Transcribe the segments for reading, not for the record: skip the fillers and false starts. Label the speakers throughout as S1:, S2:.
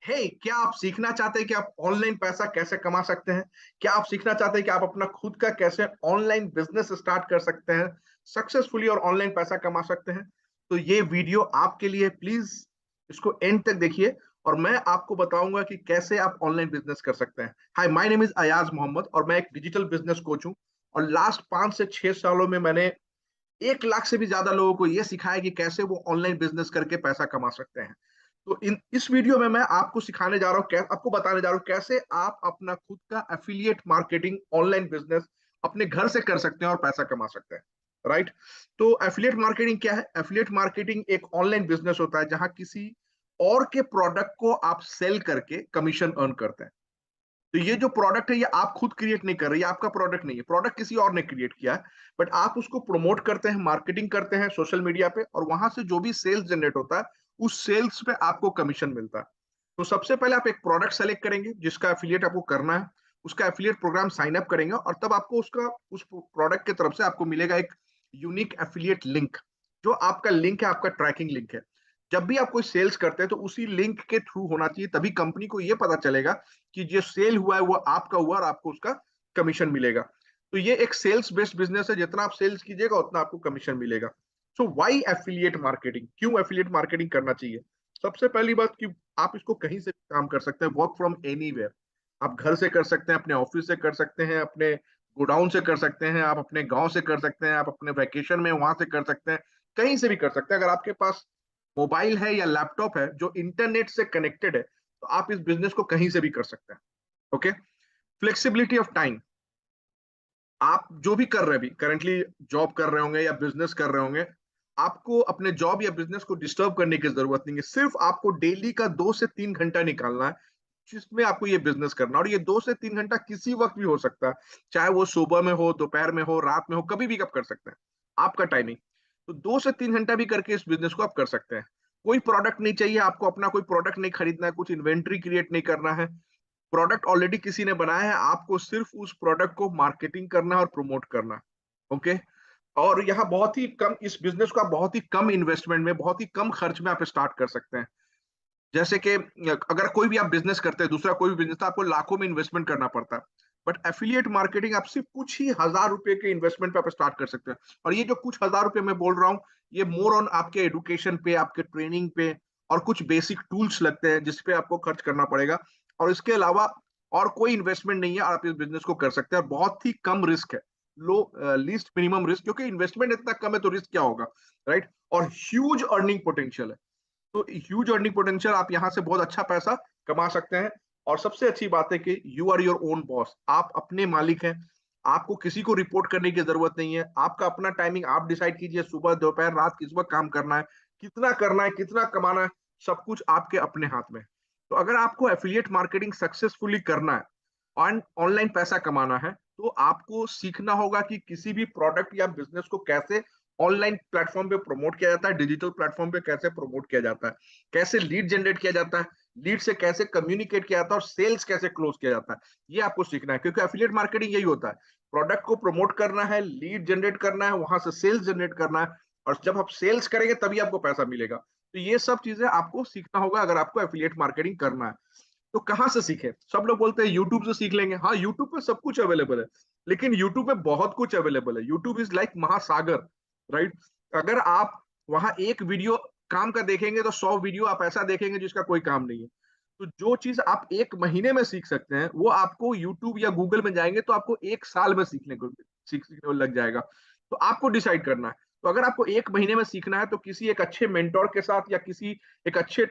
S1: क्या आप सीखना चाहते हैं कि आप ऑनलाइन पैसा कैसे कमा सकते हैं? क्या आप सीखना चाहते हैं कि आप अपना खुद का कैसे ऑनलाइन बिजनेस स्टार्ट कर सकते हैं, सक्सेसफुली और ऑनलाइन पैसा कमा सकते हैं? तो ये वीडियो आपके लिए, प्लीज इसको एंड तक देखिए और मैं आपको बताऊंगा कि कैसे आप ऑनलाइन बिजनेस कर सकते हैं। Hi, my name is Ayaz Mohammad और मैं एक डिजिटल बिजनेस कोच हूं। और लास्ट 5 से 6 सालों में मैंने 1 लाख से भी ज्यादा लोगों को यह सिखाया कि कैसे वो ऑनलाइन बिजनेस करके पैसा कमा सकते हैं। तो इस वीडियो में मैं आपको सिखाने जा रहा हूँ, आपको बताने जा रहा हूँ कैसे आप अपना खुद का एफिलिएट मार्केटिंग ऑनलाइन बिजनेस अपने घर से कर सकते हैं और पैसा कमा सकते हैं। राइट। तो एफिलिएट मार्केटिंग क्या है? एफिलिएट मार्केटिंग एक ऑनलाइन बिजनेस होता है जहां किसी और के प्रोडक्ट को आप सेल करके कमीशन अर्न करते हैं। तो ये जो प्रोडक्ट है ये आप खुद क्रिएट नहीं कर रहे, ये आपका प्रोडक्ट नहीं है, प्रोडक्ट किसी और ने क्रिएट किया है। बट आप उसको प्रमोट करते हैं, मार्केटिंग करते हैं सोशल मीडिया पे, और वहां से जो भी सेल्स जनरेट होता है उस सेल्स पे आपको कमीशन मिलता है। तो सबसे पहले आप एक प्रोडक्ट सेलेक्ट करेंगे जिसका एफिलिएट आपको करना है, उसका एफिलिएट प्रोग्राम साइन अप करेंगे और तब आपको उसका उस प्रोडक्ट की तरफ से आपको मिलेगा एक यूनिक एफिलिएट लिंक। जो आपका लिंक है, आपका ट्रैकिंग लिंक है। जब भी आप कोई सेल्स करते हैं तो उसी लिंक के थ्रू होना चाहिए, तभी कंपनी को यह पता चलेगा कि जो सेल हुआ है वो आपका हुआ और आपको उसका कमीशन मिलेगा। तो ये एक सेल्स बेस्ड बिजनेस है, जितना आप सेल्स कीजिएगा उतना आपको कमीशन मिलेगा। So why affiliate marketing? क्यों एफिलिएट मार्केटिंग करना चाहिए? सबसे पहली बात कि आप इसको कहीं से भी काम कर सकते हैं, वर्क फ्रॉम एनीवेयर। आप घर से कर सकते हैं, अपने ऑफिस से कर सकते हैं, अपने गोडाउन से कर सकते हैं, आप अपने गांव से कर सकते हैं, आप अपने वैकेशन में वहां से कर सकते हैं, कहीं से भी कर सकते हैं। अगर आपके पास मोबाइल है या लैपटॉप है जो इंटरनेट से कनेक्टेड है तो आप इस बिजनेस को कहीं से भी कर सकते हैं। ओके। Flexibility of time. आप जो भी कर रहे हैं, अभी करंटली जॉब कर रहे होंगे या बिजनेस कर रहे होंगे, आपको अपने जॉब या बिजनेस को डिस्टर्ब करने की जरूरत नहीं है। सिर्फ आपको डेली का 2 से 3 घंटा निकालना है जिसमें आपको ये बिजनेस करना है। और ये 2 से 3 घंटा किसी वक्त भी हो सकता है, चाहे वो सुबह में हो, दोपहर में हो, रात में हो, कभी भी आप कर सकते हैं, आपका टाइमिंग। तो 2 से 3 घंटा भी करके इस बिजनेस को आप कर सकते हैं। कोई प्रोडक्ट नहीं चाहिए आपको, अपना कोई प्रोडक्ट नहीं खरीदना है, कुछ इन्वेंट्री क्रिएट नहीं करना है। प्रोडक्ट ऑलरेडी किसी ने बनाया है, आपको सिर्फ उस प्रोडक्ट को मार्केटिंग करना है और प्रमोट करना है। ओके। और यहाँ बहुत ही कम, इस बिजनेस को आप बहुत ही कम इन्वेस्टमेंट में, बहुत ही कम खर्च में आप स्टार्ट कर सकते हैं। जैसे कि अगर कोई भी आप बिजनेस करते हैं, दूसरा कोई भी बिजनेस, तो आपको लाखों में इन्वेस्टमेंट करना पड़ता है। बट एफिलिएट मार्केटिंग आप सिर्फ कुछ ही हजार रुपए के इन्वेस्टमेंट पे आप स्टार्ट कर सकते हैं। और ये जो कुछ हजार रुपए मैं बोल रहा हूँ, ये मोर ऑन आपके एडुकेशन पे, आपके ट्रेनिंग पे और कुछ बेसिक टूल्स लगते हैं जिसपे आपको खर्च करना पड़ेगा। और इसके अलावा और कोई इन्वेस्टमेंट नहीं है और आप इस बिजनेस को कर सकते हैं। बहुत ही कम रिस्क है, लो लीस्ट मिनिमम रिस्क, क्योंकि इन्वेस्टमेंट इतना कम है तो रिस्क क्या होगा? राइट। और ह्यूज अर्निंग पोटेंशियल है। तो ह्यूज अर्निंग पोटेंशियल, आप यहाँ से बहुत अच्छा पैसा कमा सकते हैं। और सबसे अच्छी बात है कि you are your own boss, आप अपने मालिक हैं। आपको किसी को रिपोर्ट करने की जरूरत नहीं है, आपका अपना टाइमिंग आप डिसाइड कीजिए, सुबह दोपहर रात किस वक्त काम करना है, कितना कमाना है, सब कुछ आपके अपने हाथ में है। तो अगर आपको एफिलिएट मार्केटिंग सक्सेसफुली करना है और ऑनलाइन पैसा कमाना है, तो आपको सीखना होगा कि किसी भी प्रोडक्ट या बिजनेस को कैसे ऑनलाइन प्लेटफॉर्म पे प्रमोट किया जाता है, डिजिटल प्लेटफॉर्म पे कैसे प्रमोट किया जाता है, कैसे लीड जनरेट किया जाता है, लीड से कैसे कम्युनिकेट किया जाता है और सेल्स कैसे क्लोज किया जाता है। ये आपको सीखना है, क्योंकि एफिलिएट मार्केटिंग यही होता है। प्रोडक्ट को प्रमोट करना है, लीड जनरेट करना है, वहां से सेल्स जनरेट करना है। और जब आप सेल्स करेंगे तभी आपको पैसा मिलेगा। तो ये सब चीजें आपको सीखना होगा अगर आपको एफिलिएट मार्केटिंग करना है। तो कहाँ से सीखे? सब लोग बोलते हैं यूट्यूब से सीख लेंगे। हाँ, यूट्यूब पे सब कुछ अवेलेबल है, लेकिन यूट्यूब पे बहुत कुछ अवेलेबल है। यूट्यूब इज लाइक महासागर। राइट। अगर आप वहां एक वीडियो काम का देखेंगे तो 100 वीडियो आप ऐसा देखेंगे जिसका कोई काम नहीं है। तो जो चीज आप 1 महीने में सीख सकते हैं वो आपको यूट्यूब या गूगल में जाएंगे तो आपको 1 साल में सीखने को लग जाएगा। तो आपको डिसाइड करना है। तो अगर आपको 1 महीने में सीखना है तो किसी एक अच्छे मेंटोर के साथ या किसी एक अच्छे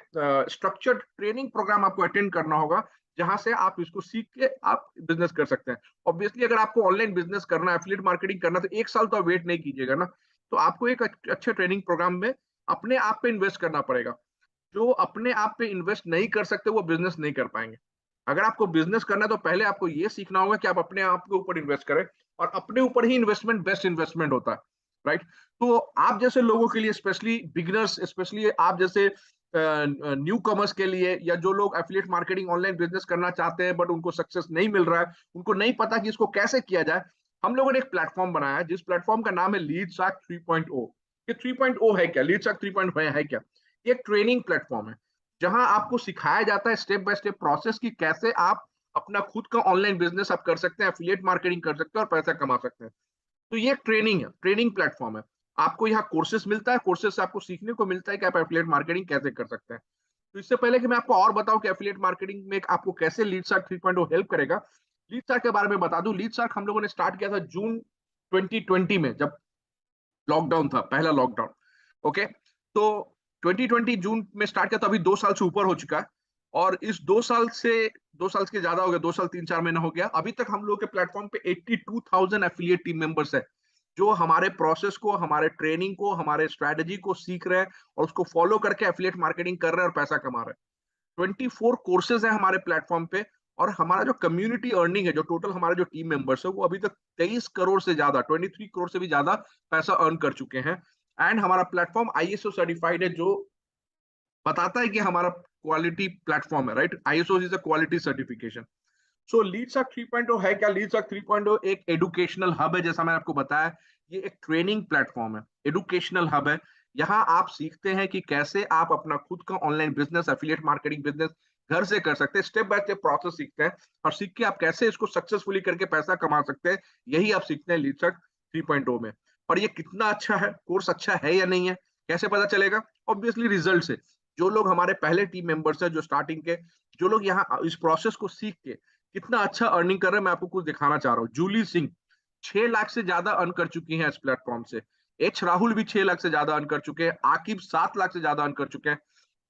S1: स्ट्रक्चर्ड ट्रेनिंग प्रोग्राम आपको अटेंड करना होगा, जहां से आप इसको सीख के आप बिजनेस कर सकते हैं। ऑब्वियसली अगर आपको ऑनलाइन बिजनेस करना है, एफिलिएट मार्केटिंग करना है, तो 1 साल तो आप वेट नहीं कीजिएगा ना। तो आपको एक अच्छे ट्रेनिंग प्रोग्राम में अपने आप पे इन्वेस्ट करना पड़ेगा। जो अपने आप पे इन्वेस्ट नहीं कर सकते वो बिजनेस नहीं कर पाएंगे। अगर आपको बिजनेस करना है तो पहले आपको ये सीखना होगा कि आप अपने आप के ऊपर इन्वेस्ट करें, और अपने ऊपर ही इन्वेस्टमेंट बेस्ट इन्वेस्टमेंट होता है। राइट। तो आप जैसे लोगों के लिए, स्पेशली बिगिनर्स, स्पेशली आप जैसे न्यू कमर्स के लिए, या जो लोग एफिलिएट मार्केटिंग ऑनलाइन बिजनेस करना चाहते हैं बट उनको सक्सेस नहीं मिल रहा है, उनको नहीं पता कि इसको कैसे किया जाए, हम लोगों ने एक प्लेटफॉर्म बनाया है जिस प्लेटफॉर्म का नाम है लीड शार्क 3.0। ये 3.0 है क्या? लीड शार्क 3.0 है क्या? ये एक ट्रेनिंग प्लेटफॉर्म है जहां आपको सिखाया जाता है स्टेप बाय स्टेप प्रोसेस कि कैसे आप अपना खुद का ऑनलाइन बिजनेस आप कर सकते हैं, एफिलिएट मार्केटिंग कर सकते हैं और पैसा कमा सकते हैं। तो ये एक ट्रेनिंग है, ट्रेनिंग प्लेटफॉर्म है। आपको यहाँ कोर्सेस मिलता है, कोर्सेस से आपको सीखने को मिलता है कि आप एफिलिएट मार्केटिंग कैसे कर सकते हैं। तो इससे पहले कि मैं आपको और बताऊं कि एफिलिएट मार्केटिंग में आपको कैसे लीड शार्क 3.0 हेल्प करेगा, लीड शार्क के बारे में बता दूं। लीड शार्क हम लोगों ने स्टार्ट किया था जून 2020 में, जब लॉकडाउन था, पहला लॉकडाउन। ओके, तो 2020 जून में स्टार्ट किया, तो अभी 2 साल से ऊपर हो चुका है। और इस 2 साल से, 2 साल के ज्यादा हो गया, 2 साल 3-4 महीना हो गया। अभी तक हम लोग के प्लेटफॉर्म पे 82,000 एफिलिएट टीम मेंबर्स है, जो हमारे प्रोसेस को, हमारे ट्रेनिंग को, हमारे स्ट्रेटेजी को सीख रहे हैं और उसको फॉलो करके एफिलिएट मार्केटिंग कर रहे हैं और पैसा कमा रहे हैं। 24 कोर्सेज है हमारे प्लेटफॉर्म पे। और हमारा जो कम्युनिटी अर्निंग है, जो टोटल हमारे जो टीम मेंबर्स है, वो अभी तक 23 करोड़ से ज्यादा, 23 करोड़ से भी ज्यादा पैसा अर्न कर चुके हैं। एंड हमारा प्लेटफॉर्म आईएसओ सर्टिफाइड है, जो बताता है कि हमारा क्वालिटी प्लेटफॉर्म है, right. ISO is a quality certification. So Leadsark 3.0 है क्या? लीडसक 3.0 एक एडुकेशनल हब है, जैसा मैंने आपको बताया। ये एक ट्रेनिंग प्लेटफॉर्म है, एडुकेशनल हब है। यहाँ आप सीखते हैं कि कैसे आप अपना खुद का online business, affiliate marketing business घर से कर सकते हैं। स्टेप बाय स्टेप प्रोसेस सीखते हैं और सीख के आप कैसे इसको सक्सेसफुली करके पैसा कमा सकते हैं, यही आप सीखते हैं लीडसक 3.0 में। और ये कितना अच्छा है, कोर्स अच्छा है या नहीं है, कैसे पता चलेगा? ऑब्वियसली रिजल्ट से। जो लोग हमारे पहले टीम मेंबर्स हैं, जो स्टार्टिंग के, जो लोग यहाँ इस प्रोसेस को सीख के कितना अच्छा अर्निंग कर रहे हैं, मैं आपको कुछ दिखाना चाह रहा हूँ। जूली सिंह 6 लाख से ज्यादा अर्न कर चुकी हैं इस प्लेटफॉर्म से। एच राहुल भी 6 लाख से ज्यादा अर्न कर चुके हैं। आकिब 7 लाख से ज्यादा अर्न कर चुके हैं।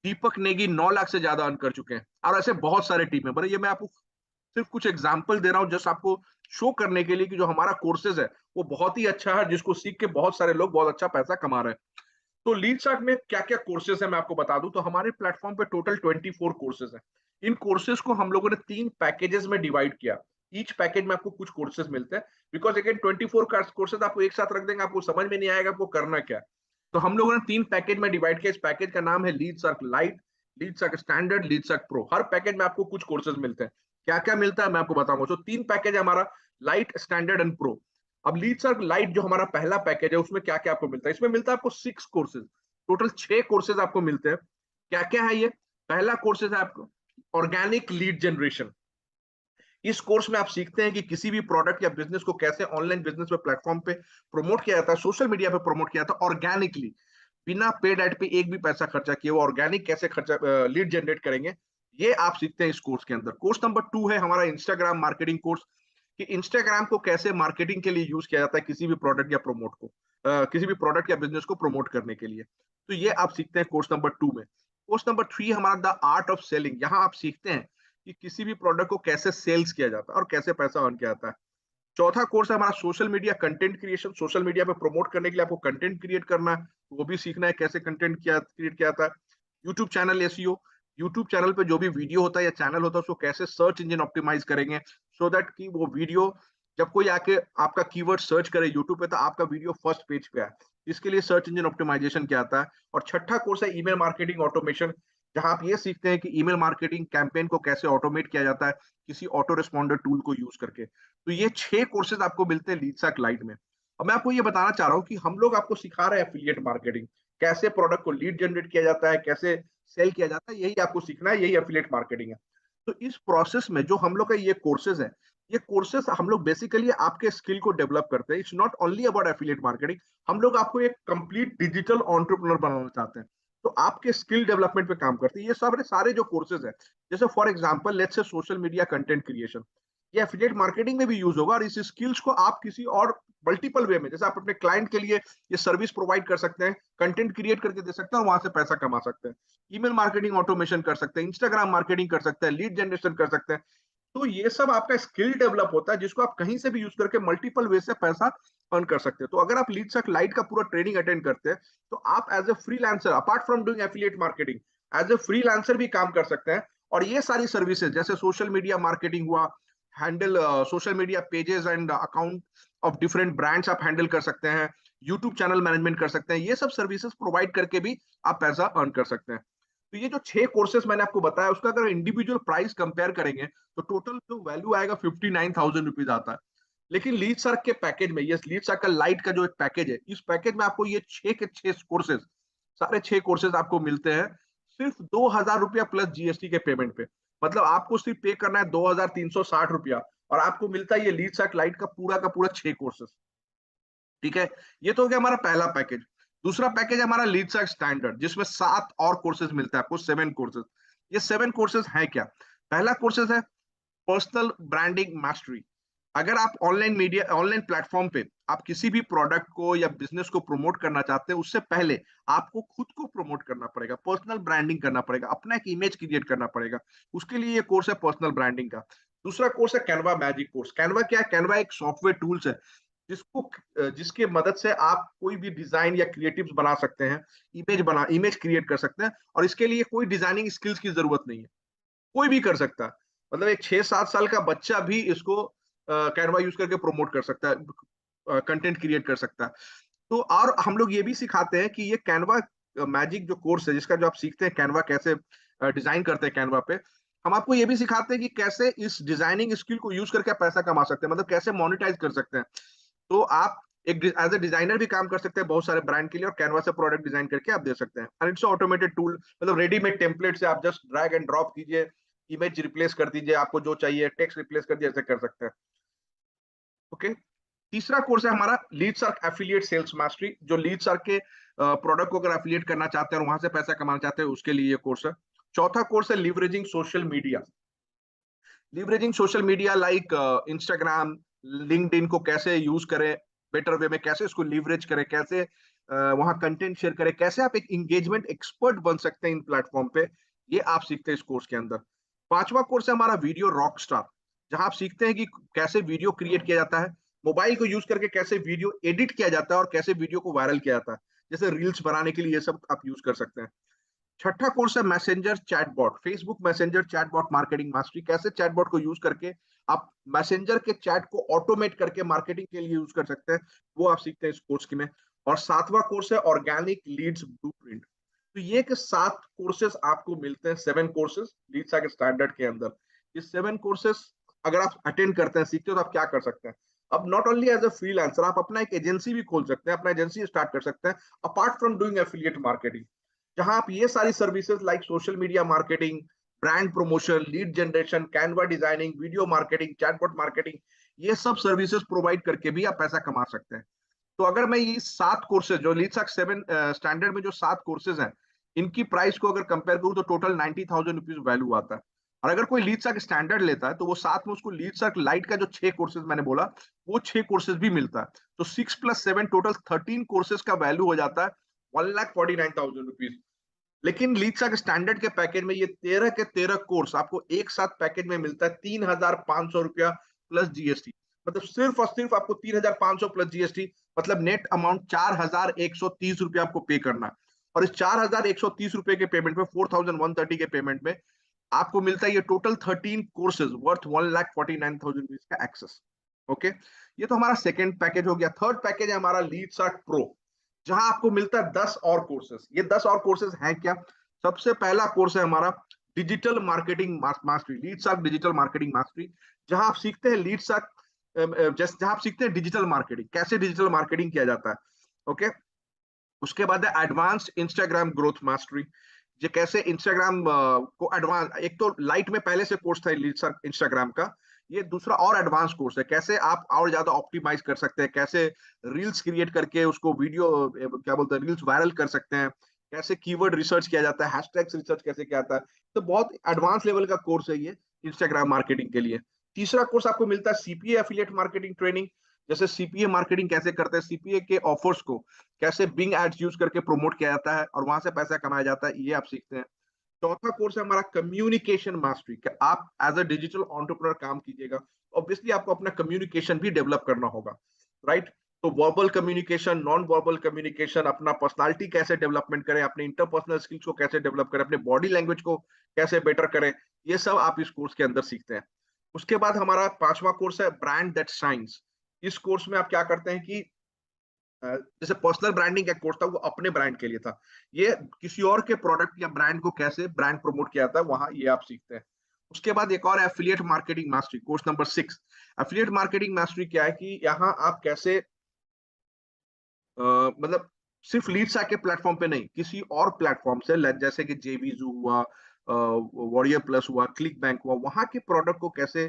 S1: दीपक नेगी 9 लाख से ज्यादा अर्न कर चुके हैं। और ऐसे बहुत सारे टीम मेंबर है। ये मैं आपको सिर्फ कुछ एग्जाम्पल दे रहा हूँ, जस्ट आपको शो करने के लिए कि जो हमारा कोर्सेज है वो बहुत ही अच्छा है, जिसको सीख के बहुत सारे लोग बहुत अच्छा पैसा कमा रहे हैं। तो लीड शार्क में क्या क्या कोर्सेज है मैं आपको बता दूं। तो हमारे प्लेटफॉर्म पे टोटल 24 कोर्सेज हैं। इन कोर्सेज को हम लोगों ने 3 पैकेजेस में डिवाइड किया। ईच पैकेज में आपको कुछ कोर्सेज मिलते हैं, बिकॉज अगेन 24 कोर्सेज आपको एक साथ रख देंगे, आपको समझ में नहीं आएगा आपको करना क्या। तो हम लोगों ने 3 पैकेज में डिवाइड किया। इस पैकेज का नाम है lead shark lite, lead shark standard, lead shark pro. हर पैकेज में आपको कुछ कोर्सेज मिलते हैं। क्या क्या मिलता है मैं आपको बताऊंगा। तो 3 पैकेज है हमारा, लाइट, स्टैंडर्ड एंड प्रो। अब लीड शार्क लाइट जो हमारा पहला पैकेज है, उसमें क्या क्या आपको मिलता है? इसमें मिलता है आपको 6 कोर्सेज। टोटल 6 कोर्सेज आपको मिलते हैं। क्या क्या है ये? पहला कोर्सेज है आपको ऑर्गेनिक लीड जनरेशन। इस कोर्स में आप सीखते हैं कि किसी भी प्रोडक्ट या बिजनेस को कैसे ऑनलाइन बिजनेस पे प्लेटफॉर्म पे प्रमोट किया जाता है, सोशल मीडिया पे प्रमोट किया जाता है ऑर्गेनिकली, बिना पेड एड पे एक भी पैसा खर्चा किए। वो ऑर्गेनिक कैसे खर्चा लीड जनरेट करेंगे, ये आप सीखते हैं इस कोर्स के अंदर। कोर्स नंबर 2 है हमारा इंस्टाग्राम मार्केटिंग कोर्स, कि इंस्टाग्राम को कैसे मार्केटिंग के लिए यूज किया जाता है, किसी भी प्रोडक्ट या प्रमोट को, किसी भी प्रोडक्ट या बिजनेस को प्रमोट करने के लिए। तो ये आप सीखते हैं कोर्स नंबर 2 में। कोर्स नंबर 3 हमारा द आर्ट ऑफ सेलिंग। यहाँ आप सीखते हैं कि किसी भी प्रोडक्ट को कैसे सेल्स किया जाता है और कैसे पैसा अर्न किया जाता है। चौथा कोर्स है हमारा social media content creation. Social media पे प्रमोट करने के लिए आपको कंटेंट क्रिएट करना है, तो वो भी सीखना है कैसे कंटेंट क्रिएट किया जाता है। YouTube channel SEO, YouTube channel पे जो भी वीडियो होता है या चैनल होता है, उसको कैसे सर्च इंजन ऑप्टिमाइज करेंगे, सो दैट कि वो वीडियो जब कोई आके आपका कीवर्ड सर्च करे यूट्यूब पे, तो आपका वीडियो फर्स्ट पेज पे आए। इसके लिए सर्च इंजन ऑप्टिमाइजेशन क्या आता है। और छठा कोर्स है ईमेल मार्केटिंग ऑटोमेशन, जहां आप ये सीखते हैं कि ईमेल मार्केटिंग कैंपेन को कैसे ऑटोमेट किया जाता है किसी ऑटो रिस्पॉन्डर टूल को यूज करके। तो ये 6 कोर्सेज आपको मिलते हैं लीडसैक लाइट में। और मैं आपको ये बताना चाह रहा हूँ कि हम लोग आपको सिखा रहे हैं एफिलिएट मार्केटिंग, कैसे प्रोडक्ट को लीड जनरेट किया जाता है, कैसे सेल किया जाता है, यही आपको सीखना है, यही एफिलिएट मार्केटिंग है। तो इस प्रोसेस में जो हम लोग का ये कोर्सेज है, ये कोर्सेज हम लोग बेसिकली आपके स्किल को डेवलप करते हैं। It's not only about affiliate marketing. हम लोग आपको एक कंप्लीट डिजिटल एंटरप्रेन्योर बनाना चाहते हैं, तो आपके स्किल डेवलपमेंट पे काम करते हैं ये सब सारे जो कोर्सेज है। जैसे for example let's say social media content creation, ये एफिलिएट मार्केटिंग में भी यूज होगा। और इस स्किल्स को आप किसी और मल्टीपल वे में, जैसे आप अपने क्लाइंट के लिए ये सर्विस प्रोवाइड कर सकते हैं, कंटेंट क्रिएट करके दे सकते हैं और वहां से पैसा कमा सकते हैं। ईमेल मार्केटिंग ऑटोमेशन कर सकते हैं, इंस्टाग्राम मार्केटिंग कर सकते हैं, लीड जनरेशन कर सकते हैं। तो ये सब आपका स्किल डेवलप होता है, जिसको आप कहीं से भी यूज करके मल्टीपल वे से पैसा अर्न कर सकते हैं। तो अगर आप लीडसैक लाइट का पूरा ट्रेनिंग अटेंड करते हैं, तो आप as a freelancer, apart from doing affiliate marketing, as a freelancer भी काम कर सकते हैं। और ये सारी सर्विसेज जैसे सोशल मीडिया मार्केटिंग हुआ, handle social media pages and account of different brands आप हैंडल कर सकते हैं, यूट्यूब चैनल मैनेजमेंट कर सकते हैं, ये सब सर्विसेज प्रोवाइड करके भी आप पैसा अर्न कर सकते हैं। तो ये जो 6 कोर्सेज मैंने आपको बताया, उसका अगर इंडिविजुअल प्राइस कंपेयर करेंगे, तो टोटल जो वैल्यू आएगा 59,000 रुपीज आता है। लेकिन लीड सर्क के पैकेज में, ये लीड सर्क का लाइट का जो एक पैकेज है, इस पैकेज में आपको ये 6 के 6 कोर्सेज, सारे 6 कोर्सेज आपको मिलते हैं सिर्फ 2,000 रुपया प्लस जीएसटी के पेमेंट पे। मतलब आपको सिर्फ पे करना है 2,360 रुपया और आपको मिलता है ये लीड सर्क लाइट का पूरा 6 कोर्सेस। ठीक है, ये तो हो गया हमारा पहला पैकेज। दूसरा पैकेज है हमारा लीड सर्क स्टैंडर्ड, जिसमें 7 और कोर्सेज मिलता है आपको, 7 कोर्सेज। ये 7 कोर्सेज है क्या? पहला कोर्सेज है पर्सनल ब्रांडिंग मास्टरी। अगर आप ऑनलाइन मीडिया, ऑनलाइन प्लेटफॉर्म पे आप किसी भी प्रोडक्ट को या बिजनेस को प्रमोट करना चाहते हैं, उससे पहले आपको खुद को प्रमोट करना पड़ेगा, पर्सनल ब्रांडिंग करना पड़ेगा, अपना एक इमेज क्रिएट करना पड़ेगा। उसके लिए ये कोर्स है पर्सनल ब्रांडिंग का। दूसरा कोर्स है कैनवा मैजिक कोर्स। कैनवा क्या है? कैनवा एक सॉफ्टवेयर टूल्स है जिसके मदद से आप कोई भी डिजाइन या क्रिएटिव्स बना सकते हैं, इमेज क्रिएट कर सकते हैं, और इसके लिए कोई डिजाइनिंग स्किल्स की जरूरत नहीं है, कोई भी कर सकता है। मतलब एक 6-7 साल का बच्चा भी इसको कैनवा यूज करके प्रमोट कर सकता है, कंटेंट क्रिएट कर सकता है। तो और हम लोग ये भी सिखाते हैं कि ये कैनवा मैजिक जो कोर्स है, जिसका जो आप सीखते हैं कैनवा कैसे डिजाइन करते हैं कैनवा पे, हम आपको ये भी सिखाते हैं कि कैसे इस डिजाइनिंग स्किल को यूज करके आप पैसा कमा सकते हैं, मतलब कैसे मोनेटाइज कर सकते हैं। तो आप एक एज ए डिजाइनर भी काम कर सकते हैं बहुत सारे ब्रांड के लिए, और कैनवा से प्रोडक्ट डिजाइन करके आप दे सकते हैं। एंड इट्स ऑटोमेटेड टूल, मतलब रेडीमेड टेम्पलेट से आप जस्ट ड्रैग एंड ड्रॉप कीजिए, इमेज रिप्लेस कर दीजिए, आपको जो चाहिए टेक्स्ट रिप्लेस कर दीजिए, ऐसे कर सकते हैं। ओके। तीसरा कोर्स है हमारा लीड सर्क एफिलिएट सेल्स मास्टरी, जो लीड सर्क के प्रोडक्ट को अगर एफिलिएट करना चाहते हैं और वहां से पैसा कमाना चाहते हैं, उसके लिए ये कोर्स है। चौथा कोर्स है leveraging social media. Leveraging social media like Instagram, LinkedIn को कैसे यूज करें बेटर वे में, कैसे इसको लिवरेज करें, कैसे वहां कंटेंट शेयर करें, कैसे आप एक इंगेजमेंट एक्सपर्ट बन सकते हैं इन प्लेटफॉर्म पे, ये आप सीखते हैं इस कोर्स के अंदर। पांचवा कोर्स है हमारा वीडियो रॉक स्टार, जहां आप सीखते हैं कि कैसे वीडियो क्रिएट किया जाता है, मोबाइल को यूज करके कैसे वीडियो एडिट किया जाता है और कैसे वीडियो को वायरल किया जाता है, जैसे रील्स बनाने के लिए ये सब आप यूज कर सकते हैं। छठा कोर्स है messenger chatbot, Facebook messenger chatbot marketing mastery, कैसे चैटबॉट को यूज करके आप मैसेंजर के चैट को ऑटोमेट करके मार्केटिंग के लिए यूज कर सकते हैं, वो आप सीखते हैं इस कोर्स की में। और सातवां कोर्स है ऑर्गेनिक लीड्स ब्लूप्रिंट। तो ये के 7 कोर्सेज आपको मिलते हैं, 7 कोर्सेज लीड्स के स्टैंडर्ड के अंदर। ये 7 कोर्सेज अगर आप अटेंड करते हैं, सीखते हो, तो आप क्या कर सकते हैं? अब not only as a freelancer, आप अपना एक एजेंसी भी खोल सकते हैं, अपना एजेंसी स्टार्ट कर सकते हैं apart from doing affiliate marketing, जहां आप ये सारी services like social media marketing, brand promotion, lead generation, Canva designing, video marketing, chatbot marketing, ये सब सर्विसेज प्रोवाइड करके भी आप पैसा कमा सकते हैं। तो अगर मैं ये 7 कोर्सेज जो लीडसर्क 7 स्टैंडर्ड में जो 7 कोर्सेज हैं, इनकी प्राइस को अगर कंपेयर करूं तो टोटल 90,000 रुपीज वैल्यू आता है। और अगर कोई लीडसर्क स्टैंडर्ड लेता है तो वो साथ में उसको लीडसर्क लाइट का जो 6 कोर्सेज मैंने बोला, वो 6 कोर्सेज भी मिलता है। तो 6+7 टोटल 13 कोर्सेज का वैल्यू हो जाता है 1,49,000 रुपीज। लेकिन लीडसर्क स्टैंडर्ड के पैकेज में ये 13 के 13 कोर्स आपको एक साथ पैकेज में मिलता है 3,500 रुपया प्लस जीएसटी। मतलब सिर्फ और सिर्फ आपको 3,500 प्लस जीएसटी, मतलब नेट अमाउंट 4,130 रुपया आपको पे करना है। और इस 4,130 रुपए के पेमेंट में, 4,130 के पेमेंट में आपको मिलता है ये टोटल 13 कोर्सेज वर्थ 1,49,000 रुपीज का एक्सेस। ओके, ये तो हमारा सेकेंड पैकेज हो गया। थर्ड पैकेज है हमारा लीडसर्क प्रो, जहां आपको मिलता है 10 और कोर्सेज। ये 10 और कोर्सेज हैं क्या? सबसे पहला कोर्स है हमारा digital marketing mastery, Leadsark digital marketing mastery, जहां आप सीखते हैं लीडसर्क, जहां आप सीखते हैं डिजिटल मार्केटिंग, कैसे डिजिटल मार्केटिंग किया जाता है। ओके। उसके बाद है एडवांस्ड इंस्टाग्राम ग्रोथ मास्टरी, ये कैसे इंस्टाग्राम को एडवांस, एक तो लाइट में पहले से कोर्स था लीडसर्क इंस्टाग्राम का, ये दूसरा और एडवांस कोर्स है, कैसे आप और ज्यादा ऑप्टिमाइज कर सकते हैं, कैसे रील्स क्रिएट करके उसको वीडियो, क्या बोलते हैं, रील्स वायरल कर सकते हैं, कैसे कीवर्ड रिसर्च किया जाता है, हैशटैग्स रिसर्च कैसे किया जाता है। तो बहुत एडवांस लेवल का कोर्स है ये इंस्टाग्राम मार्केटिंग के लिए। तीसरा कोर्स आपको मिलता है सीपीए एफिलिएट मार्केटिंग ट्रेनिंग, जैसे सीपीए मार्केटिंग कैसे करते हैं, सीपीए के ऑफर्स को कैसे बिंग एड्स यूज करके प्रमोट किया जाता है और वहां से पैसा कमाया जाता है, ये आप सीखते हैं। चौथा कोर्स है हमारा कम्युनिकेशन मास्टरी, कि आप एज अ डिजिटल एंटरप्रेन्योर काम कीजिएगा, ऑब्वियसली आपको अपना कम्युनिकेशन भी डेवलप करना होगा, राइट? तो verbal communication, non verbal communication, अपना पर्सनालिटी कैसे डेवलपमेंट करें, अपने इंटरपर्सनल स्किल्स को कैसे डेवलप करें, अपने बॉडी लैंग्वेज को कैसे बेटर करें, ये सब आप इस कोर्स के अंदर सीखते हैं। उसके बाद हमारा पांचवा कोर्स है ब्रांड दैट शाइन्स। इस कोर्स में आप क्या करते हैं कि जैसे पर्सनल ब्रांडिंग का कोर्स था, वो अपने ब्रांड के लिए था, ये किसी और के प्रोडक्ट या ब्रांड को कैसे ब्रांड प्रमोट किया जाता है, वहां ये आप सीखते हैं। उसके बाद एक और affiliate marketing mastery, course number 6। Affiliate marketing mastery क्या है कि यहाँ आप कैसे मतलब सिर्फ लीड्स के प्लेटफॉर्म पे नहीं, किसी और प्लेटफॉर्म से, जैसे कि जेवीजू हुआ, वॉरियर प्लस हुआ, क्लिक बैंक हुआ, वहां के प्रोडक्ट को कैसे,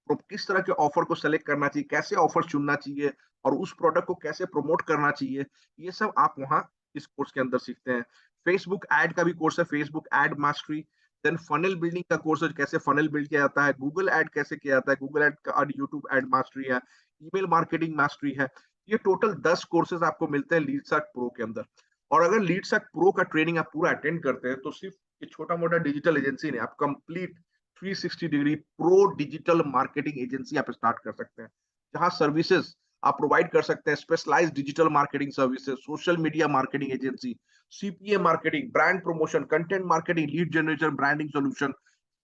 S1: किस तरह के ऑफर को सेलेक्ट करना चाहिए, कैसे ऑफर चुनना चाहिए और उस प्रोडक्ट को कैसे प्रमोट करना चाहिए, ये सब आप वहां इस कोर्स के अंदर सीखते हैं। फेसबुक एड का भी कोर्स है, Facebook ad mastery. Then funnel building का कोर्स है, कैसे फनल बिल्ड किया जाता है, गूगल एड कैसे किया जाता है, गूगल एड का, यूट्यूब एड मास्टरी है, ईमेल मार्केटिंग मास्टरी है। ये टोटल 10 कोर्सेज आपको मिलते हैं लीडसर्क प्रो के अंदर। और अगर लीडसर्क प्रो का ट्रेनिंग आप पूरा अटेंड करते हैं तो सिर्फ ये छोटा मोटा डिजिटल एजेंसी नहीं, आप complete 360 degree pro digital marketing agency आप स्टार्ट कर सकते हैं, जहां सर्विसेज आप प्रोवाइड कर सकते हैं, specialize digital marketing services, social media marketing agency, CPA marketing, brand promotion, content marketing, lead generation, branding solution,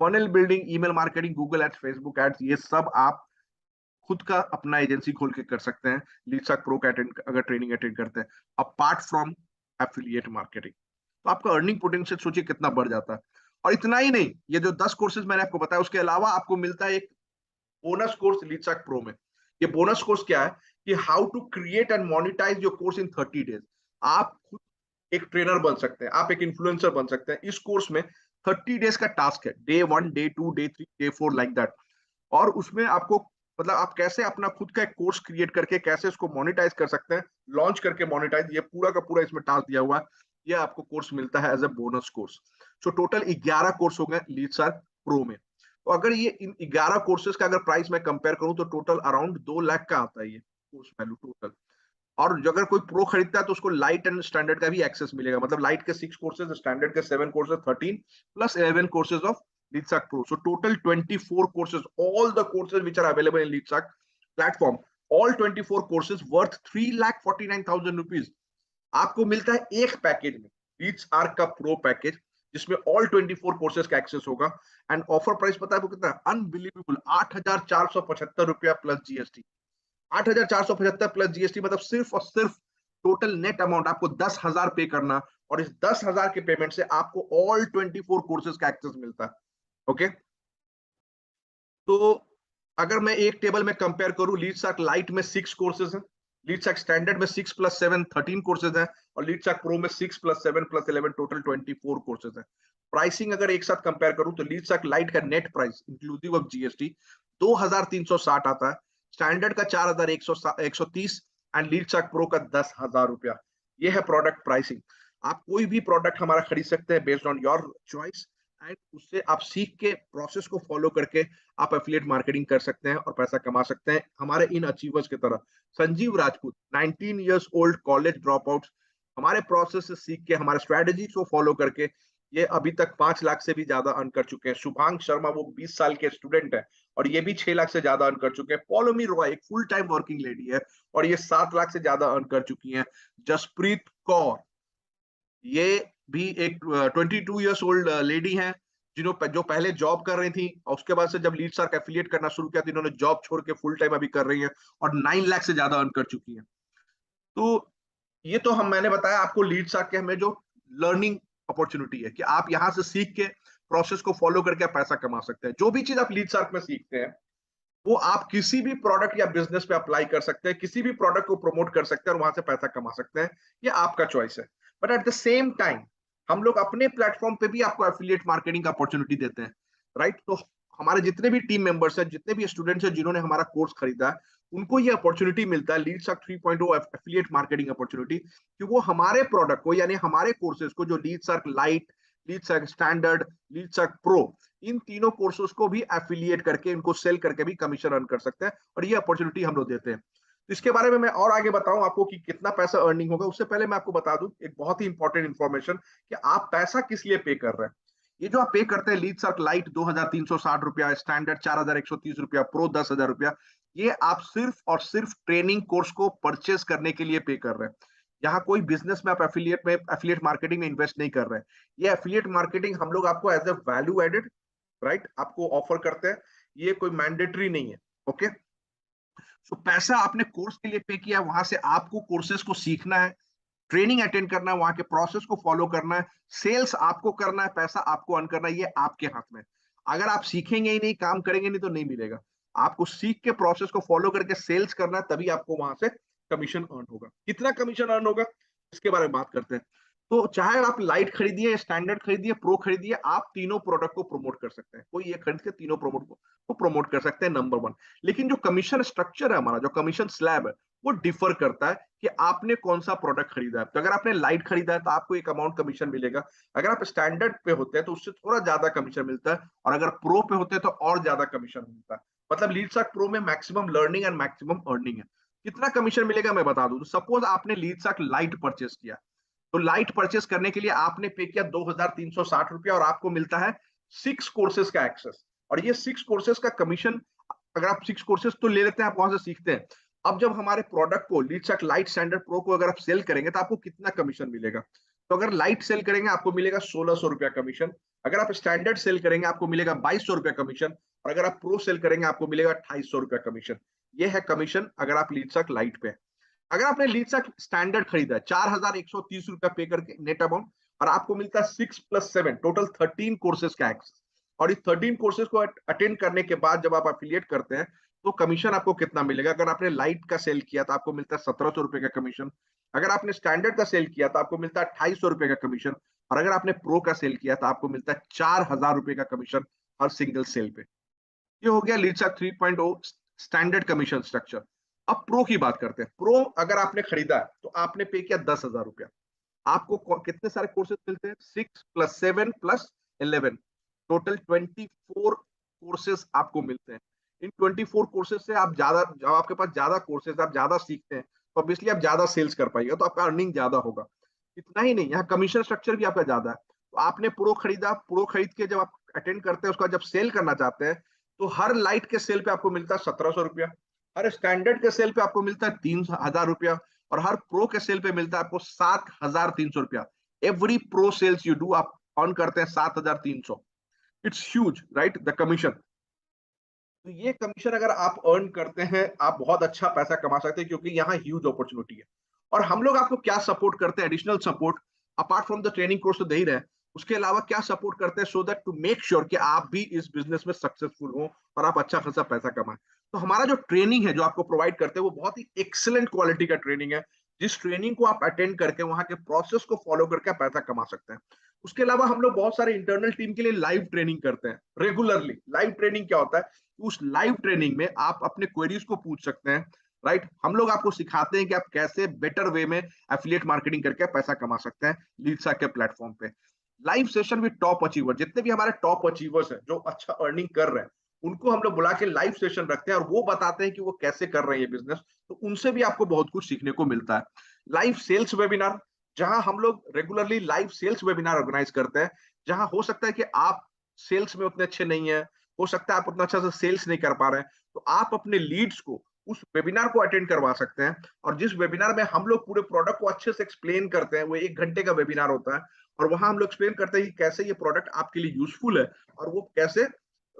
S1: funnel building, email marketing, Google ads, Facebook ads, ये सब आप खुद का अपना एजेंसी खोल के कर सकते हैं लीडसर्क प्रो का अगर ट्रेनिंग अटेंड करते हैं, अपार्ट फ्रॉम एफिलिएट मार्केटिंग। तो आपका अर्निंग पोटेंशियल सोचिए कितना बढ़ जाता है। और इतना ही नहीं, ये जो 10 कोर्सेज मैंने आपको बताया, उसके अलावा आपको मिलता है एक बोनस कोर्स लीडसर्क प्रो में। ये बोनस कोर्स क्या है कि how to create and monetise your course in 30 days. आप खुद एक ट्रेनर बन सकते हैं, आप एक इन्फ्लुएंसर बन सकते हैं। इस कोर्स में 30 डेज का टास्क है, day 1, day 2, day 3, day 4, like that. और उसमें आपको, मतलब आप कैसे अपना खुद का एक कोर्स क्रिएट करके कैसे उसको मोनेटाइज कर सकते हैं, लॉन्च करके मोनेटाइज, ये पूरा का पूरा इसमें टास्क दिया हुआ है। ये आपको कोर्स मिलता है as a bonus course. So total 11 course हो गए लीडसर्क प्रो में। तो अगर ये इन 11 कोर्सेज का अगर प्राइस मैं कंपेयर करूं तो टोटल अराउंड 2 लाख का आता है ये कोर्स वैल्यू टोटल। और जो अगर कोई प्रो खरीदता है तो उसको लाइट एंड स्टैंडर्ड का भी एक्सेस मिलेगा, मतलब लाइट के 6 कोर्सेज, स्टैंडर्ड के 7 courses, 13 plus 11 courses of Leadsark pro. So total 24 courses, all the courses which are available in Leadsark platform, all 24 courses worth 3,49,000 rupees आपको मिलता है एक पैकेज में, लीडसर्क का प्रो पैकेज, जिसमें ऑल 24 कोर्सेज का एक्सेस होगा। एंड ऑफर प्राइस पता है वो कितना, unbelievable 8,475 plus GST. 8,475 plus GST, मतलब सिर्फ और सिर्फ टोटल नेट अमाउंट आपको 10,000 पे करना, और इस 10,000 के पेमेंट से आपको ऑल 24 कोर्सेज का एक्सेस मिलता है। ओके, तो अगर मैं एक टेबल में कंपेयर करूं, लीडसर्क लाइट में 6 कोर्सेज हैं, लीडसर्क स्टैंडर्ड में 6 प्लस 7 13 कोर्सेज हैं, और लीडसर्क प्रो में 6 प्लस 7 प्लस 11 टोटल 24 कोर्सेज हैं। प्राइसिंग अगर एक साथ कंपेयर करूं तो लीडसर्क लाइट का net price inclusive of GST 2,360 आता है, स्टैंडर्ड का 4,130 एंड लीडसर्क प्रो का 10,000 रुपया। ये है प्रोडक्ट प्राइसिंग। आप कोई भी प्रोडक्ट हमारा खरीद सकते हैं based on your choice, and उससे आप सीख के प्रोसेस को फॉलो करके आप एफिलिएट मार्केटिंग कर सकते हैं और पैसा कमा सकते हैं हमारे इन अचीवर्स की तरह। Sanjeev Rajput 19 years old college drop out, हमारे प्रोसेस से सीख के, हमारे स्ट्रेटेजी को फॉलो करके ये अभी तक 5 लाख से भी ज्यादा अर्न कर चुके हैं। शुभांग शर्मा वो 20 साल के स्टूडेंट है और ये भी 6 लाख से ज्यादा अर्न कर चुके हैं। पॉलोमी रॉय एक फुल टाइम वर्किंग लेडी है और ये 7 लाख से ज्यादा अर्न कर चुकी हैं। जसप्रीत कौर ये भी एक 22 ईयर्स ओल्ड लेडी हैं, जो पहले जॉब कर रही थी और उसके बाद से जब लीडसर्क एफिलिएट करना शुरू किया तो इन्होंने जॉब छोड़ के फुल टाइम अभी कर रही हैं और 9 लाख से ज्यादा अर्न कर चुकी हैं। तो ये तो मैंने बताया आपको लीडसर्क के हमें जो लर्निंग अपॉर्चुनिटी है कि आप यहाँ से सीख के प्रोसेस को फॉलो करके आप पैसा कमा सकते हैं। जो भी चीज आप लीडसर्क में सीखते हैं वो आप किसी भी प्रोडक्ट या बिजनेस पे अप्लाई कर सकते हैं, किसी भी प्रोडक्ट को प्रमोट कर सकते हैं और वहां से पैसा कमा सकते हैं। ये आपका चॉइस है। But at the same time हम लोग अपने प्लेटफॉर्म पे भी आपको एफिलिएट मार्केटिंग का अपॉर्चुनिटी देते हैं, राइट। तो हमारे जितने भी टीम मेंबर्स हैं, जितने भी स्टूडेंट्स हैं जिन्होंने हमारा कोर्स खरीदा है, उनको ये अपॉर्चुनिटी मिलता है लीडसर्क 3.0 एफिलिएट मार्केटिंग अपॉर्चुनिटी, कि वो हमारे प्रोडक्ट को यानी हमारे कोर्सेज को, जो लीडसर्क लाइट, लीडसर्क स्टैंडर्ड, लीडसर्क प्रो, इन तीनों कोर्सेज को भी एफिलिएट करके इनको सेल करके भी कमीशन अर्न कर सकते हैं और ये अपॉर्चुनिटी हम लोग देते हैं। तो इसके बारे में मैं और आगे बताऊं आपको कि कितना पैसा अर्निंग होगा, उससे पहले मैं आपको बता दूं एक बहुत ही इंपॉर्टेंट इंफॉर्मेशन कि आप पैसा किस लिए पे कर रहे हैं। ये जो आप पे करते हैं लीडसर्क लाइट 2,360 रुपया, स्टैंडर्ड 4,130 रुपया, प्रो 10,000 रुपया, ये आप सिर्फ और सिर्फ ट्रेनिंग कोर्स को परचेज करने के लिए पे कर रहे हैं। यहाँ कोई बिजनेस में आप एफिलिएट मार्केटिंग में इन्वेस्ट नहीं कर रहे हैं। ये एफिलिएट मार्केटिंग हम लोग आपको as a value added, right, आपको ऑफर करते हैं। ये कोई मैंडेटरी नहीं है। ओके, सो पैसा आपने कोर्स के लिए पे किया, वहां से आपको कोर्सेज को सीखना है, ट्रेनिंग अटेंड करना है, वहां के प्रोसेस को फॉलो करना है, सेल्स आपको करना है, पैसा आपको अर्न करना है, ये आपके हाथ में। अगर आप सीखेंगे ही नहीं, काम करेंगे नहीं, तो नहीं मिलेगा। आपको सीख के प्रोसेस को फॉलो करके सेल्स करना है, तभी आपको वहां से कमीशन अर्न होगा। कितना कमीशन अर्न होगा, इसके बारे में बात करते हैं। तो चाहे आप लाइट खरीदिए, स्टैंडर्ड खरीदिए, प्रो खरीदिए, आप तीनों प्रोडक्ट को प्रमोट कर सकते हैं। कोई ये खरीद के तीनों प्रोमोट को प्रमोट कर सकते हैं, नंबर वन। लेकिन जो कमीशन स्ट्रक्चर है हमारा, जो कमीशन स्लैब है, वो डिफर करता है कि आपने कौन सा प्रोडक्ट खरीदा है। तो अगर आपने लाइट खरीदा है तो आपको एक अमाउंट कमीशन मिलेगा। अगर आप स्टैंडर्ड पे होते हैं तो उससे थोड़ा ज्यादा कमीशन मिलता है, और अगर प्रो पे होते हैं तो और ज्यादा कमीशन मिलता है। मतलब लीडसर्क प्रो में maximum learning and maximum earning है। कितना कमीशन मिलेगा मैं बता दूं। तो सपोज आपने लीडसर्क लाइट परचेस किया, तो लाइट परचेस करने के लिए आपने पे किया 2,360 रुपया, और आपको मिलता है 6 कोर्सेज का एक्सेस। और ये 6 कोर्सेज का कमीशन, अगर आप 6 कोर्सेज तो ले लेते हैं, आप वहां से सीखते हैं। अब जब हमारे प्रोडक्ट को लीडसर्क लाइट स्टैंडर्ड प्रो को अगर आप सेल करेंगे तो आपको कितना कमीशन मिलेगा। तो अगर लाइट सेल करेंगे आपको मिलेगा 1,600 रुपया कमीशन। अगर आप स्टैंडर्ड सेल करेंगे आपको मिलेगा 2,200 रुपया कमीशन। और अगर आप प्रो सेल करेंगे आपको मिलेगा 2,250 रुपया कमीशन। ये है कमीशन अगर आप लीडसर्क लाइट पे। अगर आपने लीडसर्क स्टैंडर्ड खरीदा है 4,130 रुपया पे करके नेट अमाउंट, और आपको मिलता है 6+7 टोटल 13 कोर्सेज का एक्सेस। और इस 13 कोर्सेज को अटेंड करने के बाद जब आप अफिलिएट करते हैं तो कमीशन आपको कितना मिलेगा। अगर आपने लाइट का सेल किया तो आपको मिलता है 1,700 रुपए का कमीशन। अगर आपने स्टैंडर्ड का सेल किया तो आपको मिलता है 2,250 रुपए का कमीशन। और अगर आपने प्रो का सेल किया तो आपको मिलता है 4,000 रुपए का कमीशन हर सिंगल सेल पे। ये हो गया लीडसर्क 3.0 स्टैंडर्ड कमीशन स्ट्रक्चर। अब प्रो की बात करते हैं। प्रो अगर आपने खरीदा है तो आपने पे किया 10,000 रुपया। आपको कितने सारे कोर्सेज मिलते हैं, 6+7+11, टोटल 24 कोर्सेज आपको मिलते हैं। इन 24 कोर्सेज से आप ज्यादा, जब आपके पास ज्यादा कोर्सेज, आप ज्यादा सीखते हैं तो ऑब्वियसली आप ज्यादा सेल्स कर पाएंगे, तो आपका अर्निंग ज्यादा होगा। इतना ही नहीं, यहाँ कमीशन स्ट्रक्चर भी आपका ज्यादा है। तो आपने प्रो खरीदा, प्रो खरीद के जब आप अटेंड करते हैं, उसका जब सेल करना चाहते हैं, तो हर लाइट के सेल पे आपको मिलता है 1,700 रुपया, हर स्टैंडर्ड के सेल पे आपको मिलता है 3,000 रुपया, और हर प्रो के सेल पे मिलता है आपको 7,300 रुपया। Every pro sales you do आप अर्न करते हैं 7,300। It's huge right, the commission. तो ये कमीशन अगर आप अर्न करते हैं, आप बहुत अच्छा पैसा कमा सकते हैं, क्योंकि यहाँ ह्यूज अपॉर्चुनिटी है। और हम लोग आपको क्या सपोर्ट करते हैं, additional support, apart from the training course तो दे ही रहे हैं, उसके अलावा क्या सपोर्ट करते हैं, so that to make sure कि आप भी इस बिजनेस में सक्सेसफुल हो और आप अच्छा खासा पैसा कमाएं। तो हमारा जो ट्रेनिंग है जो आपको प्रोवाइड करते हैं वो बहुत ही एक्सेलेंट क्वालिटी का ट्रेनिंग है, जिस ट्रेनिंग को आप अटेंड करके वहां के प्रोसेस को फॉलो करके पैसा कमा सकते हैं। उसके अलावा हम लोग बहुत सारे इंटरनल टीम के लिए लाइव ट्रेनिंग करते हैं रेगुलरली। लाइव ट्रेनिंग क्या होता है, उस लाइव ट्रेनिंग में आप अपने क्वेरीज को पूछ सकते हैं, राइट। हम लोग आपको सिखाते हैं कि आप कैसे बेटर वे में एफिलिएट मार्केटिंग करके पैसा कमा सकते हैं लीडसर्क के प्लेटफॉर्म पे। Live session with top achiever, जितने भी हमारे टॉप अचीवर्स हैं जो अच्छा अर्निंग कर रहे हैं, उनको हम लोग बुला के लाइव सेशन रखते हैं और वो बताते हैं कि वो कैसे कर रहे हैं ये बिजनेस। तो उनसे भी आपको बहुत कुछ सीखने को मिलता है। लाइव सेल्स वेबिनार, जहां हम लोग regularly live sales webinar organize करते हैं, जहां हो सकता है कि आप सेल्स में उतने अच्छे नहीं है, हो सकता है आप उतना अच्छा से सेल्स नहीं कर पा रहे हैं, तो आप अपने लीड्स को उस वेबिनार को अटेंड करवा सकते हैं। और जिस वेबिनार में हम लोग पूरे प्रोडक्ट को अच्छे से एक्सप्लेन करते हैं, वो 1 घंटे का वेबिनार होता है, और वहां हम लोग एक्सप्लेन करते हैं कि कैसे ये प्रोडक्ट आपके लिए यूजफुल है और वो कैसे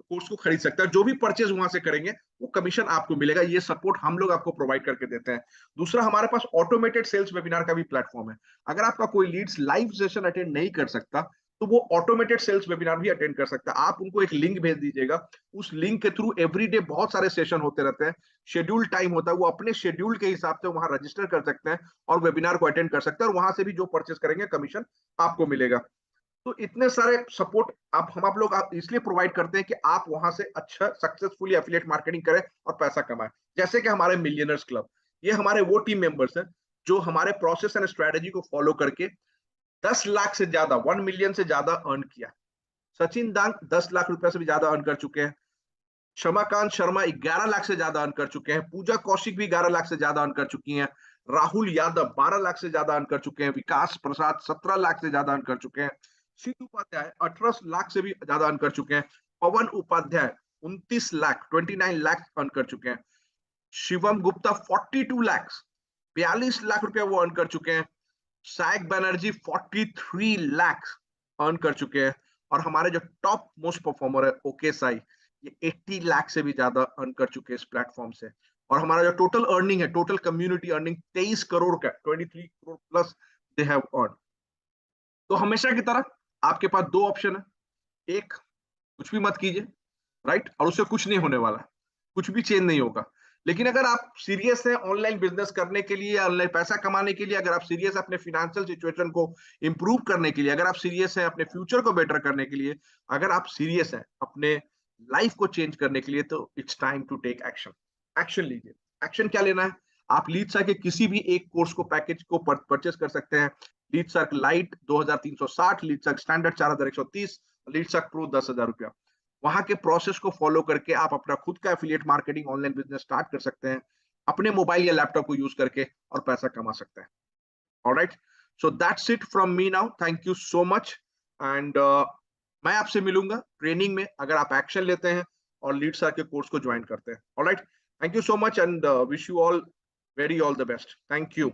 S1: कोर्स को खरीद सकता है। जो भी परचेज वहां से करेंगे वो कमीशन आपको मिलेगा। ये सपोर्ट हम लोग आपको प्रोवाइड करके देते हैं। दूसरा, हमारे पास ऑटोमेटेड सेल्स वेबिनार का भी प्लेटफॉर्म है। अगर आपका कोई लीड्स लाइव सेशन अटेंड नहीं कर सकता तो वो ऑटोमेटेड सेल्स वेबिनार भी अटेंड कर सकता है। आप उनको एक लिंक भेज दीजिएगा, उस लिंक के थ्रू एवरीडे बहुत सारे सेशन होते रहते हैं, शेड्यूल टाइम होता है, वो अपने शेड्यूल के हिसाब से वहां रजिस्टर कर सकते हैं और वेबिनार को अटेंड कर सकते हैं, और वहां से भी जो परचेस करेंगे कमीशन आपको मिलेगा। तो इतने सारे सपोर्ट आप लोग आप इसलिए प्रोवाइड करते हैं कि आप वहां से अच्छा सक्सेसफुली एफिलिएट मार्केटिंग करें और पैसा कमाएं। जैसे कि हमारे मिलियनर्स क्लब, ये हमारे वो टीम मेंबर्स हैं जो हमारे प्रोसेस एंड स्ट्रेटेजी को फॉलो करके 10 लाख से ज्यादा, 1 मिलियन से ज्यादा अर्न किया। सचिन दांग 10 लाख रुपए से भी ज्यादा अर्न कर चुके हैं। क्षमाकांत शर्मा 11 लाख से ज्यादा अर्न कर चुके हैं। पूजा कौशिक भी 11 लाख से ज्यादा अर्न कर चुकी हैं। राहुल यादव 12 लाख से ज्यादा अर्न कर चुके हैं। विकास प्रसाद 17 लाख से ज्यादा अर्न कर चुके हैं। शीत उपाध्याय 18 लाख से भी ज्यादा अर्न कर चुके हैं। पवन उपाध्याय 29 लाख, 29 लाख अर्न कर चुके हैं। शिवम गुप्ता 42 लाख, 42 लाख रुपया वो अर्न कर चुके हैं। सैक बनर्जी 43 लाख अर्न कर चुके हैं। और हमारे जो टॉप मोस्ट परफॉर्मर है ओके साई, ये 80 लाख से भी ज्यादा अर्न कर चुके हैं इस प्लेटफॉर्म से। और हमारा जो टोटल अर्निंग है, टोटल कम्युनिटी अर्निंग 23 करोड़ का, 23 crore plus they have earn. तो हमेशा की तरह आपके पास दो ऑप्शन है। एक, कुछ भी मत कीजिए, राइट, और उससे कुछ नहीं होने वाला, कुछ भी चेंज नहीं होगा। लेकिन अगर आप सीरियस हैं ऑनलाइन बिजनेस करने के लिए, ऑनलाइन पैसा कमाने के लिए, अगर आप सीरियस हैं अपने फाइनेंशियल सिचुएशन को इंप्रूव करने के लिए, अगर आप सीरियस हैं अपने फ्यूचर को बेटर करने के लिए, अगर आप सीरियस हैं अपने लाइफ को चेंज करने के लिए, तो it's time to take action. Action लीजिए। एक्शन क्या लेना है? आप लीडसर्क के किसी भी एक कोर्स को, पैकेज को परचेस कर सकते हैं। लीडसर्क लाइट 2360, लीडसर्क स्टैंडर्ड 4130, लीडसर्क प्रो 10,000 रुपया। वहां के प्रोसेस को फॉलो करके आप अपना खुद का affiliate marketing online business start कर सकते हैं, अपने मोबाइल या लैपटॉप को यूज करके, और पैसा कमा सकते हैं। Alright, so that's it from me now. Thank you so much. And मैं आपसे मिलूंगा ट्रेनिंग में, अगर आप एक्शन लेते हैं और लीड सर के कोर्स को ज्वाइन करते हैं। Alright, thank you so much and wish you all very all the best. Thank you.